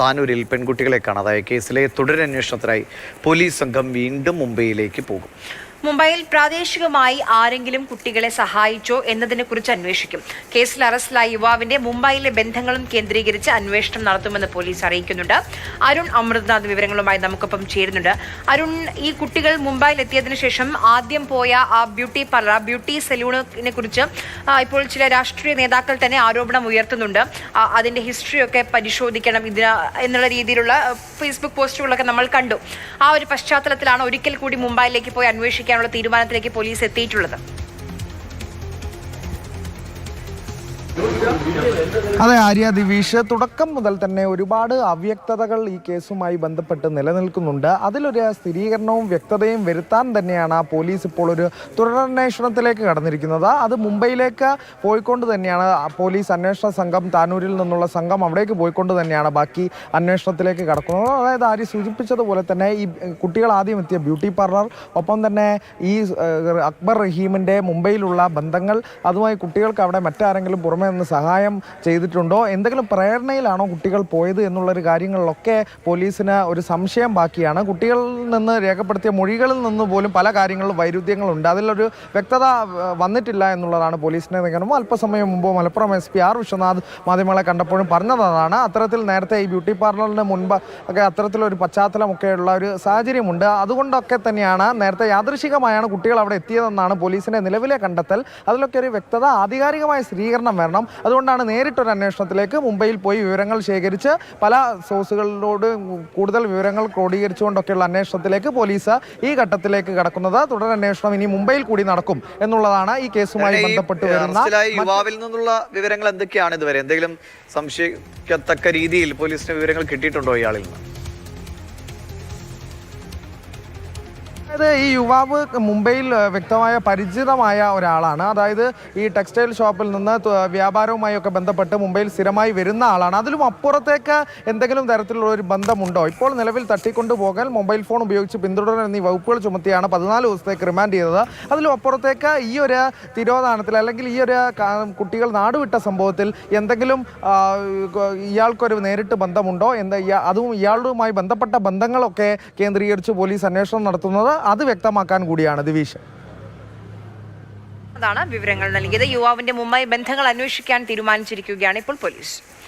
താനൂരിൽ പെൺകുട്ടികളെ കാണാതായ കേസിലെ തുടരന്വേഷണത്തിനായി പോലീസ് സംഘം വീണ്ടും മുംബൈയിലേക്ക് പോകും. മുംബൈയിൽ പ്രാദേശികമായി ആരെങ്കിലും കുട്ടികളെ സഹായിച്ചോ എന്നതിനെക്കുറിച്ച് അന്വേഷിക്കും. കേസിൽ അറസ്റ്റിലായ യുവാവിന്റെ മുംബൈയിലെ ബന്ധങ്ങളും കേന്ദ്രീകരിച്ച് അന്വേഷണം നടത്തുമെന്ന് പോലീസ് അറിയിക്കുന്നുണ്ട്. അരുൺ അമൃതനാഥ് വിവരങ്ങളുമായി നമുക്കൊപ്പം ചേരുന്നുണ്ട്. അരുൺ, ഈ കുട്ടികൾ മുംബൈയിൽ എത്തിയതിനു ശേഷം ആദ്യം പോയ ആ ബ്യൂട്ടി പാർലർ, ബ്യൂട്ടി സലൂണിനെ കുറിച്ച് ഇപ്പോൾ ചില രാഷ്ട്രീയ നേതാക്കൾ തന്നെ ആരോപണം ഉയർത്തുന്നുണ്ട്. അതിന്റെ ഹിസ്റ്ററിയൊക്കെ പരിശോധിക്കണം എന്നുള്ള രീതിയിലുള്ള ഫേസ്ബുക്ക് പോസ്റ്റുകളൊക്കെ നമ്മൾ കണ്ടു. ആ ഒരു പശ്ചാത്തലത്തിലാണ് ഒരിക്കൽ കൂടി മുംബൈയിലേക്ക് പോയി അന്വേഷിക്കാനുള്ള തീരുമാനത്തിലേക്ക് പോലീസ് എത്തിയിട്ടുള്ളത്. അതെ ആര്യ, ദിവിഷ്, തുടക്കം മുതൽ തന്നെ ഒരുപാട് അവ്യക്തതകൾ ഈ കേസുമായി ബന്ധപ്പെട്ട് നിലനിൽക്കുന്നുണ്ട്. അതിലൊരു സ്ഥിരീകരണവും വ്യക്തതയും വരുത്താൻ തന്നെയാണ് പോലീസ് ഇപ്പോൾ ഒരു തുടരന്വേഷണത്തിലേക്ക് കടന്നിരിക്കുന്നത്. അത് മുംബൈയിലേക്ക് പോയിക്കൊണ്ട് തന്നെയാണ് പോലീസ് അന്വേഷണ സംഘം, താനൂരിൽ നിന്നുള്ള സംഘം അവിടേക്ക് പോയിക്കൊണ്ട് തന്നെയാണ് ബാക്കി അന്വേഷണത്തിലേക്ക് കടക്കുന്നത്. അതായത് ആര്യ സൂചിപ്പിച്ചതുപോലെ തന്നെ ഈ കുട്ടികൾ ആദ്യം എത്തിയ ബ്യൂട്ടി പാർലർ, ഒപ്പം തന്നെ ഈ അക്ബർ റഹീമിൻ്റെ മുംബൈയിലുള്ള ബന്ധങ്ങൾ, അതുമായി കുട്ടികൾക്ക് അവിടെ മറ്റാരെങ്കിലും പുറമെ നിന്ന് സഹായം ചെയ്തിട്ടുണ്ടോ, എന്തെങ്കിലും പ്രേരണയിലാണോ കുട്ടികൾ പോയത് എന്നുള്ളൊരു കാര്യങ്ങളിലൊക്കെ പോലീസിന് ഒരു സംശയം ബാക്കിയാണ്. കുട്ടികളിൽ നിന്ന് രേഖപ്പെടുത്തിയ മൊഴികളിൽ നിന്ന് പോലും പല കാര്യങ്ങളിലും വൈരുദ്ധ്യങ്ങളുണ്ട്. അതിലൊരു വ്യക്തത വന്നിട്ടില്ല എന്നുള്ളതാണ് പോലീസിൻ്റെ നിഗമനം. അല്പസമയം മുമ്പ് മലപ്പുറം SP R വിശ്വനാഥ് മാധ്യമങ്ങളെ കണ്ടപ്പോഴും പറഞ്ഞതാണ് അത്തരത്തിൽ നേരത്തെ ഈ ബ്യൂട്ടി പാർലറിന് മുൻപ് ഒക്കെ അത്തരത്തിലൊരു പശ്ചാത്തലമൊക്കെയുള്ള ഒരു സാഹചര്യമുണ്ട്. അതുകൊണ്ടൊക്കെ തന്നെയാണ് നേരത്തെ യാദൃശികമായാണ് കുട്ടികൾ അവിടെ എത്തിയതെന്നാണ് പോലീസിൻ്റെ നിലവിലെ കണ്ടെത്തൽ. അതിലൊക്കെ ഒരു വ്യക്തത, ആധികാരികമായ സ്ഥിരീകരണം വരണം. അതുകൊണ്ടാണ് നേരിട്ടൊരു അന്വേഷണത്തിലേക്ക് മുംബൈയിൽ പോയി വിവരങ്ങൾ ശേഖരിച്ച് പല സോഴ്സുകളിലോട് കൂടുതൽ വിവരങ്ങൾ ക്രോഡീകരിച്ചുകൊണ്ടൊക്കെയുള്ള അന്വേഷണത്തിലേക്ക് പോലീസ് ഈ ഘട്ടത്തിലേക്ക് കടക്കുന്നത്. തുടരന്വേഷണം ഇനി മുംബൈയിൽ കൂടി നടക്കും എന്നുള്ളതാണ് ഈ കേസുമായി ബന്ധപ്പെട്ട് വരുന്ന യുവാവിൽ നിന്നുള്ള വിവരങ്ങൾ എന്തൊക്കെയാണ് ഇതുവരെ? എന്തെങ്കിലും സംശയിക്കത്തക്ക രീതിയിൽ പോലീസിന് വിവരങ്ങൾ കിട്ടിയിട്ടുണ്ടോ ഇയാളിൽ നിന്ന്? അതായത് ഈ യുവാവ് മുംബൈയിൽ വ്യക്തമായ പരിചിതമായ ഒരാളാണ്. അതായത് ഈ ടെക്സ്റ്റൈൽ ഷോപ്പിൽ നിന്ന് വ്യാപാരവുമായി ഒക്കെ ബന്ധപ്പെട്ട് മുംബൈയിൽ സ്ഥിരമായി വരുന്ന ആളാണ്. അതിലും അപ്പുറത്തേക്ക് എന്തെങ്കിലും തരത്തിലുള്ള ഒരു ബന്ധമുണ്ടോ? ഇപ്പോൾ നിലവിൽ തട്ടിക്കൊണ്ടുപോകൽ, മൊബൈൽ ഫോൺ ഉപയോഗിച്ച് പിന്തുടരൽ എന്നീ വകുപ്പുകൾ ചുമത്തിയാണ് 14 ദിവസത്തേക്ക് റിമാൻഡ് ചെയ്തത്. അതിലും അപ്പുറത്തേക്ക് ഈ ഒരു തിരോധാനത്തിൽ അല്ലെങ്കിൽ ഈ ഒരു കുട്ടികൾ നാടുവിട്ട സംഭവത്തിൽ എന്തെങ്കിലും ഇയാൾക്കൊരു നേരിട്ട് ബന്ധമുണ്ടോ, അതും ഇയാളുമായി ബന്ധപ്പെട്ട ബന്ധങ്ങളൊക്കെ കേന്ദ്രീകരിച്ച് പോലീസ് അന്വേഷണം നടത്തുന്നത് അത് വ്യക്തമാക്കാൻ കൂടിയാണ് ദിവിഷ്. അതാണ് വിവരങ്ങൾ നൽകിയത്. യുവാവിന്റെ മുംബൈ ബന്ധങ്ങൾ അന്വേഷിക്കാൻ തീരുമാനിച്ചിരിക്കുകയാണ് ഇപ്പോൾ പോലീസ്.